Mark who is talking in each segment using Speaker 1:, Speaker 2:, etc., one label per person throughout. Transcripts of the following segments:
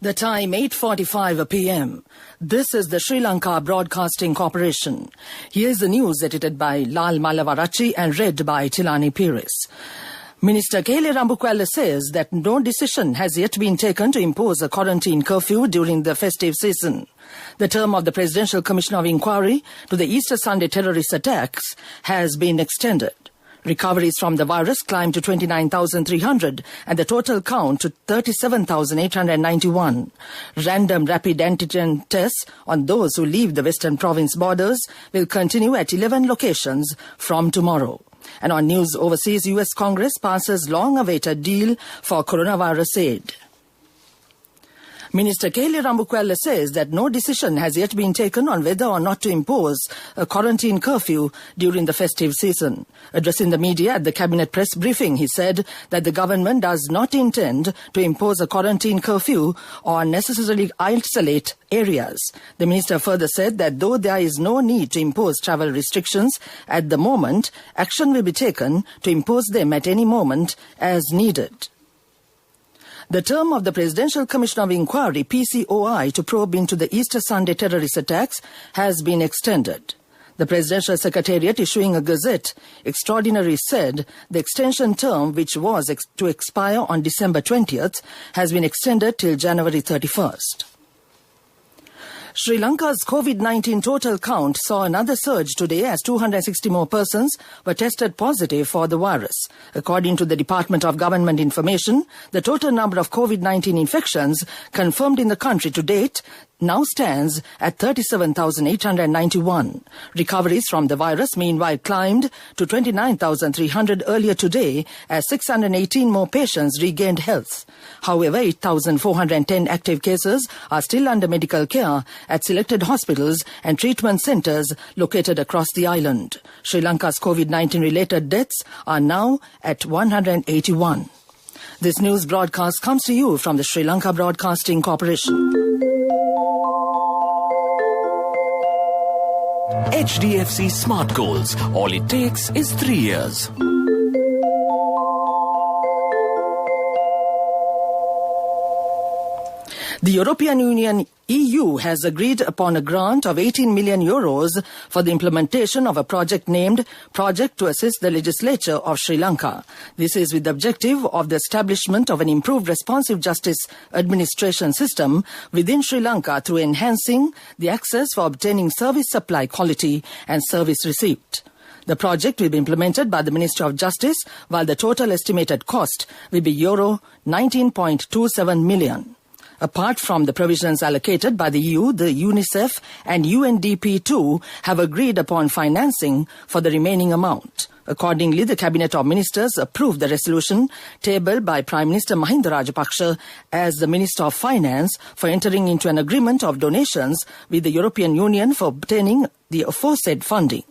Speaker 1: The time 8:45 p.m. This is the Sri Lanka Broadcasting Corporation. Here's the news edited by Lal Malavarachi and read by Tilani Pires. Minister Kele Rambukwala says that no decision has yet been taken to impose a quarantine curfew during the festive season. The term of the Presidential Commission of Inquiry to the Easter Sunday terrorist attacks has been extended. Recoveries from the virus climbed to 29,300 and the total count to 37,891. Random rapid antigen tests on those who leave the Western Province borders will continue at 11 locations from tomorrow. And on news overseas, US Congress passes long-awaited deal for coronavirus aid. Minister Kele Rambukwala says that no decision has yet been taken on whether or not to impose a quarantine curfew during the festive season. Addressing the media at the Cabinet press briefing, he said that the government does not intend to impose a quarantine curfew or necessarily isolate areas. The minister further said that though there is no need to impose travel restrictions at the moment, action will be taken to impose them at any moment as needed. The term of the Presidential Commission of Inquiry, PCOI, to probe into the Easter Sunday terrorist attacks has been extended. The Presidential Secretariat issuing a gazette extraordinary said the extension term, which was to expire on December 20th, has been extended till January 31st. Sri Lanka's COVID-19 total count saw another surge today as 260 more persons were tested positive for the virus. According to the Department of Government Information, the total number of COVID-19 infections confirmed in the country to date now stands at 37,891. Recoveries from the virus, meanwhile, climbed to 29,300 earlier today as 618 more patients regained health. However, 8,410 active cases are still under medical care at selected hospitals and treatment centres located across the island. Sri Lanka's COVID-19 related deaths are now at 181. This news broadcast comes to you from the Sri Lanka Broadcasting Corporation.
Speaker 2: HDFC Smart Goals. All it takes is 3 years.
Speaker 1: The European Union EU has agreed upon a grant of 18 million euros for the implementation of a project named Project to Assist the Legislature of Sri Lanka. This is with the objective of the establishment of an improved responsive justice administration system within Sri Lanka through enhancing the access for obtaining service supply quality and service receipt. The project will be implemented by the Ministry of Justice, while the total estimated cost will be euro 19.27 million. Apart from the provisions allocated by the EU, the UNICEF and UNDP too have agreed upon financing for the remaining amount. Accordingly, the Cabinet of Ministers approved the resolution tabled by Prime Minister Mahinda Rajapaksa as the Minister of Finance for entering into an agreement of donations with the European Union for obtaining the aforesaid funding.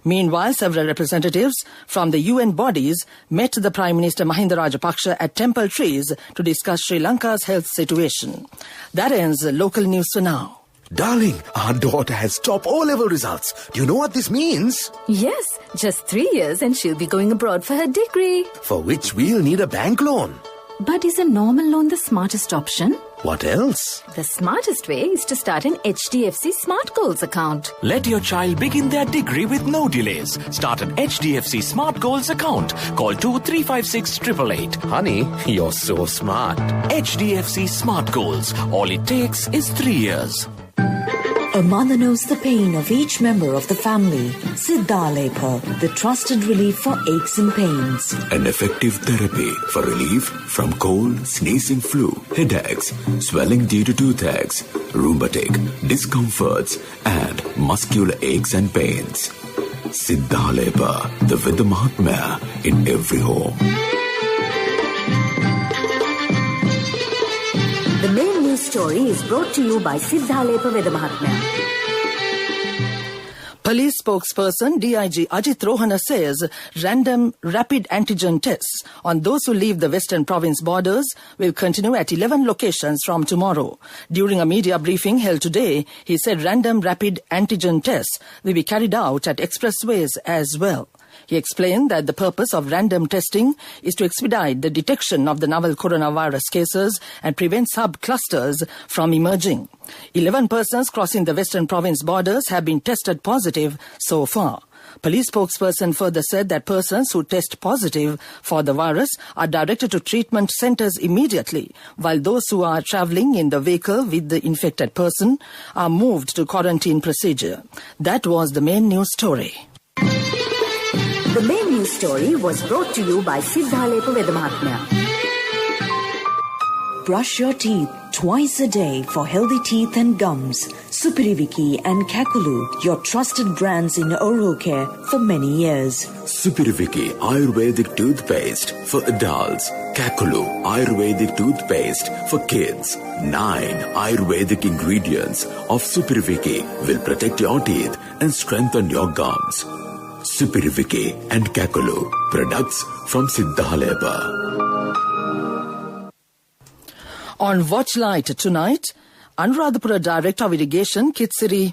Speaker 1: Meanwhile, several representatives from the UN bodies met the Prime Minister Mahinda Rajapaksa at Temple Trees to discuss Sri Lanka's health situation. That ends local news for now.
Speaker 3: Darling, our daughter has top O-level results. Do you know what this means?
Speaker 4: Yes, just 3 years and she'll be going abroad for her degree.
Speaker 3: For which we'll need a bank loan.
Speaker 4: But is a normal loan the smartest option?
Speaker 3: What else?
Speaker 4: The smartest way is to start an HDFC Smart Goals account.
Speaker 2: Let your child begin their degree with no delays. Start an HDFC Smart Goals account. Call 2356 888.
Speaker 3: Honey, you're so smart.
Speaker 2: HDFC Smart Goals. All it takes is 3 years.
Speaker 5: A mother knows the pain of each member of the family. Siddhalepa, the trusted relief for aches and pains.
Speaker 6: An effective therapy for relief from cold, sneezing, flu, headaches, swelling due to toothaches, rheumatic, discomforts, and muscular aches and pains. Siddhalepa, the Vedha Mahatmya in every home.
Speaker 5: The main news story is brought to you by Siddhalepa Vedha Mahatmya.
Speaker 1: Police spokesperson DIG Ajit Rohana says random rapid antigen tests on those who leave the Western Province borders will continue at 11 locations from tomorrow. During a media briefing held today, he said random rapid antigen tests will be carried out at expressways as well. He explained that the purpose of random testing is to expedite the detection of the novel coronavirus cases and prevent sub-clusters from emerging. 11 persons crossing the Western Province borders have been tested positive so far. Police spokesperson further said that persons who test positive for the virus are directed to treatment centers immediately, while those who are travelling in the vehicle with the infected person are moved to quarantine procedure. That was the main news story.
Speaker 4: The main news story was brought to you by Siddhalepa Vedamahatmya.
Speaker 5: Brush your teeth twice a day for healthy teeth and gums. Supiriviki and Kakulu, your trusted brands in oral care for many years.
Speaker 6: Supiriviki Ayurvedic toothpaste for adults. Kakulu Ayurvedic toothpaste for kids. 9 Ayurvedic ingredients of Supiriviki will protect your teeth and strengthen your gums. Supiriviki and Kakulu, products from Siddhalepa.
Speaker 1: On Watchlight tonight, Anuradhapura Director of Irrigation Kitsiri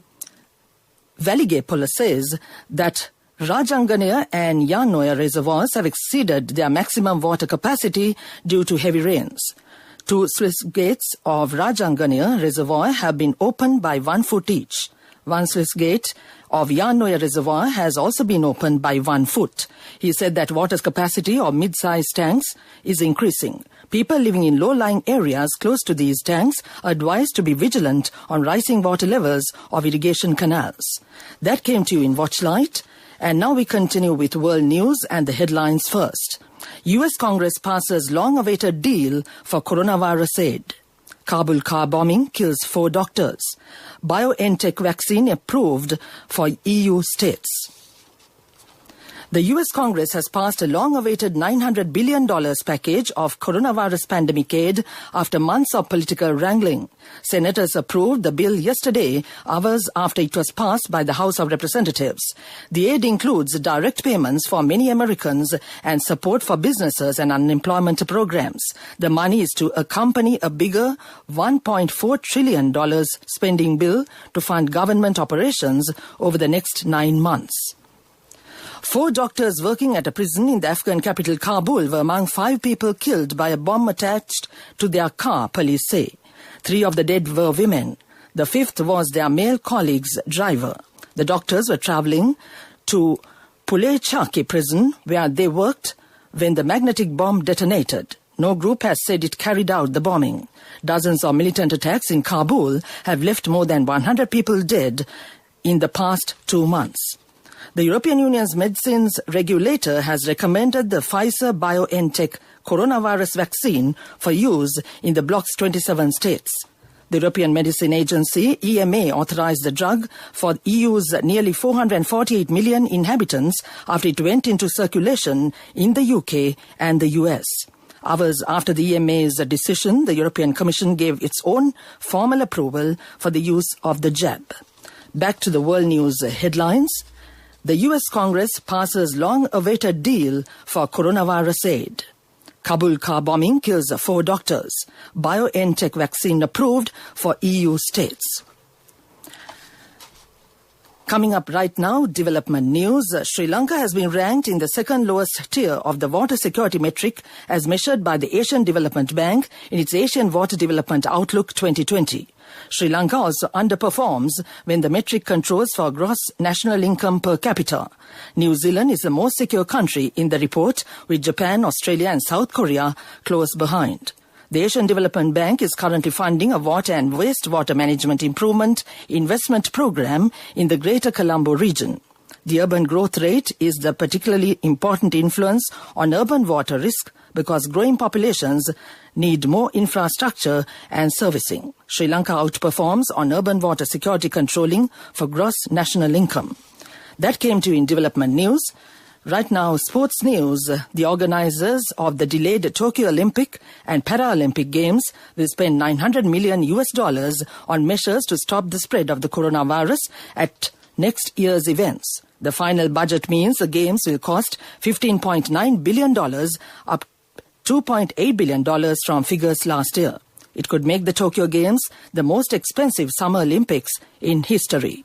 Speaker 1: Valigepola says that Rajanganaya and Yanoya reservoirs have exceeded their maximum water capacity due to heavy rains. 2 sluice gates of Rajanganaya reservoir have been opened by 1 foot each. 1 sluice gate of Yanoya reservoir has also been opened by 1 foot. He said that water capacity of mid-sized tanks is increasing. People living in low-lying areas close to these tanks are advised to be vigilant on rising water levels of irrigation canals. That came to you in Watchlight. And now we continue with world news and the headlines first. US Congress passes long-awaited deal for coronavirus aid. Kabul car bombing kills 4 doctors. BioNTech vaccine approved for EU states. The US Congress has passed a long-awaited $900 billion package of coronavirus pandemic aid after months of political wrangling. Senators approved the bill yesterday, hours after it was passed by the House of Representatives. The aid includes direct payments for many Americans and support for businesses and unemployment programs. The money is to accompany a bigger $1.4 trillion spending bill to fund government operations over the next 9 months. 4 doctors working at a prison in the Afghan capital Kabul were among 5 people killed by a bomb attached to their car, police say. 3 of the dead were women. The 5th was their male colleague's driver. The doctors were travelling to Pulechaki prison where they worked when the magnetic bomb detonated. No group has said it carried out the bombing. Dozens of militant attacks in Kabul have left more than 100 people dead in the past 2 months. The European Union's medicines regulator has recommended the Pfizer-BioNTech coronavirus vaccine for use in the bloc's 27 states. The European Medicine Agency, EMA, authorized the drug for EU's nearly 448 million inhabitants after it went into circulation in the UK and the US. Hours after the EMA's decision, the European Commission gave its own formal approval for the use of the jab. Back to the world news headlines. The US Congress passes long-awaited deal for coronavirus aid. Kabul car bombing kills 4 doctors. BioNTech vaccine approved for EU states. Coming up right now, development news. Sri Lanka has been ranked in the second lowest tier of the water security metric as measured by the Asian Development Bank in its Asian Water Development Outlook 2020. Sri Lanka also underperforms when the metric controls for gross national income per capita. New Zealand is the most secure country in the report, with Japan, Australia and South Korea close behind. The Asian Development Bank is currently funding a water and wastewater management improvement investment program in the Greater Colombo region. The urban growth rate is the particularly important influence on urban water risk because growing populations need more infrastructure and servicing. Sri Lanka outperforms on urban water security controlling for gross national income. That came to you in development news. Right now, sports news. The organizers of the delayed Tokyo Olympic and Paralympic Games will spend $900 million on measures to stop the spread of the coronavirus at next year's events. The final budget means the Games will cost $15.9 billion, up $2.8 billion from figures last year. It could make the Tokyo Games the most expensive Summer Olympics in history.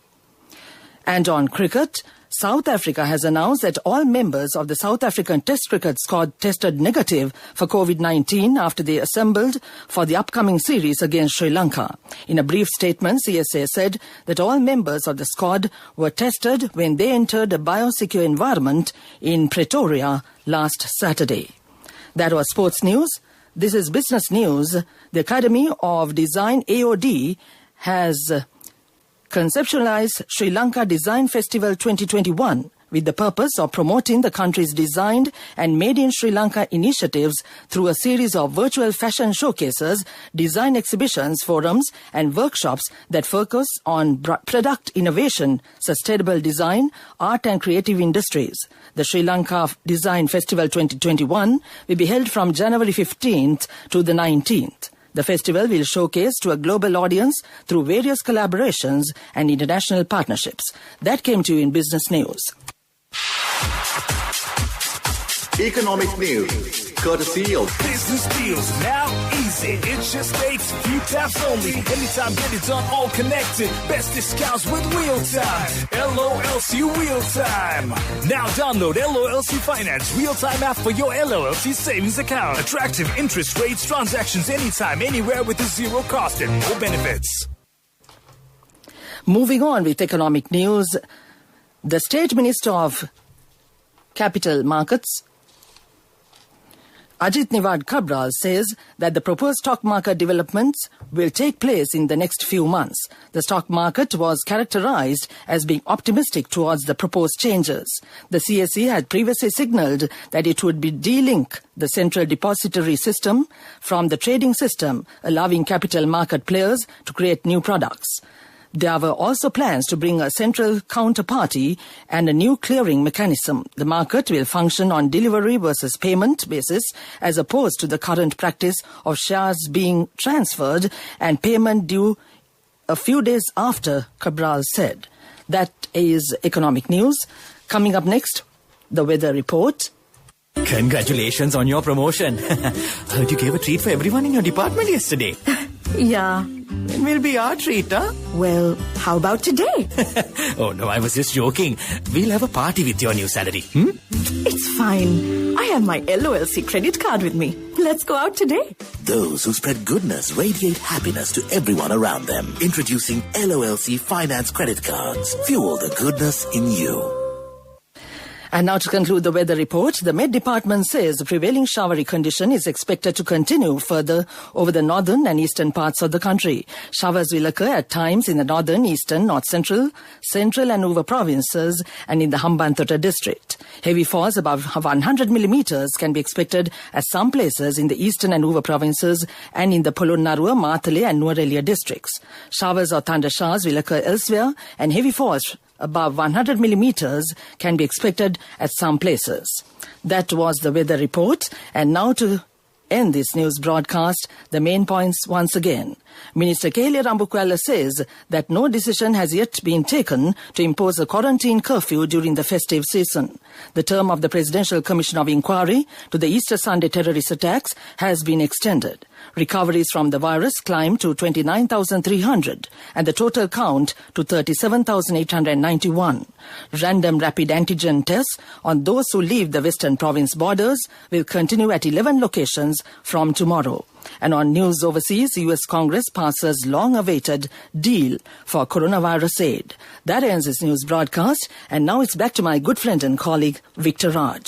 Speaker 1: And on cricket, South Africa has announced that all members of the South African Test cricket squad tested negative for COVID-19 after they assembled for the upcoming series against Sri Lanka. In a brief statement, CSA said that all members of the squad were tested when they entered a biosecure environment in Pretoria last Saturday. That was sports news. This is business news. The Academy of Design AOD has conceptualized Sri Lanka Design Festival 2021 with the purpose of promoting the country's designed and made in Sri Lanka initiatives through a series of virtual fashion showcases, design exhibitions, forums and workshops that focus on product innovation, sustainable design, art and creative industries. The Sri Lanka Design Festival 2021 will be held from January 15th to the 19th. The festival will showcase to a global audience through various collaborations and international partnerships. That came to you in business news.
Speaker 7: Economic news, courtesy of
Speaker 8: Business Deals, now easy. It just takes a few taps only. Anytime, get it done, all connected. Best discounts with real time. LOLC Real Time. Now download LOLC Finance Real Time app for your LOLC savings account. Attractive interest rates, transactions anytime, anywhere with a zero cost and no benefits.
Speaker 1: Moving on with economic news, the State Minister of Capital Markets, Ajit Niwad Cabral, says that the proposed stock market developments will take place in the next few months. The stock market was characterized as being optimistic towards the proposed changes. The CSE had previously signalled that it would be de-link the central depository system from the trading system, allowing capital market players to create new products. There were also plans to bring a central counterparty and a new clearing mechanism. The market will function on delivery versus payment basis as opposed to the current practice of shares being transferred and payment due a few days after, Cabral said. That is economic news. Coming up next, the weather report.
Speaker 2: Congratulations on your promotion. Heard you gave a treat for everyone in your department yesterday.
Speaker 5: Yeah.
Speaker 2: When will be our treat, huh?
Speaker 5: Well, how about today?
Speaker 2: Oh, no, I was just joking. We'll have a party with your new salary.
Speaker 5: It's fine. I have my LOLC credit card with me. Let's go out today.
Speaker 9: Those who spread goodness radiate happiness to everyone around them. Introducing LOLC Finance Credit Cards. Fuel the goodness in you.
Speaker 1: And now to conclude the weather report, the Met Department says the prevailing showery condition is expected to continue further over the northern and eastern parts of the country. Showers will occur at times in the northern, eastern, north central, central and Uva provinces and in the Hambantota district. Heavy falls above 100 millimeters can be expected at some places in the eastern and Uva provinces and in the Polonnaruwa, Matale and Nuwara districts. Showers or thunder showers will occur elsewhere and heavy falls above 100 millimeters can be expected at some places. That was the weather report. And now to end this news broadcast, the main points once again. Minister Kehlia Rambukwala says that no decision has yet been taken to impose a quarantine curfew during the festive season. The term of the Presidential Commission of Inquiry to the Easter Sunday terrorist attacks has been extended. Recoveries from the virus climbed to 29,300 and the total count to 37,891. Random rapid antigen tests on those who leave the Western Province borders will continue at 11 locations from tomorrow. And on news overseas, US Congress passes long-awaited deal for coronavirus aid. That ends this news broadcast, and now it's back to my good friend and colleague, Victor Raj.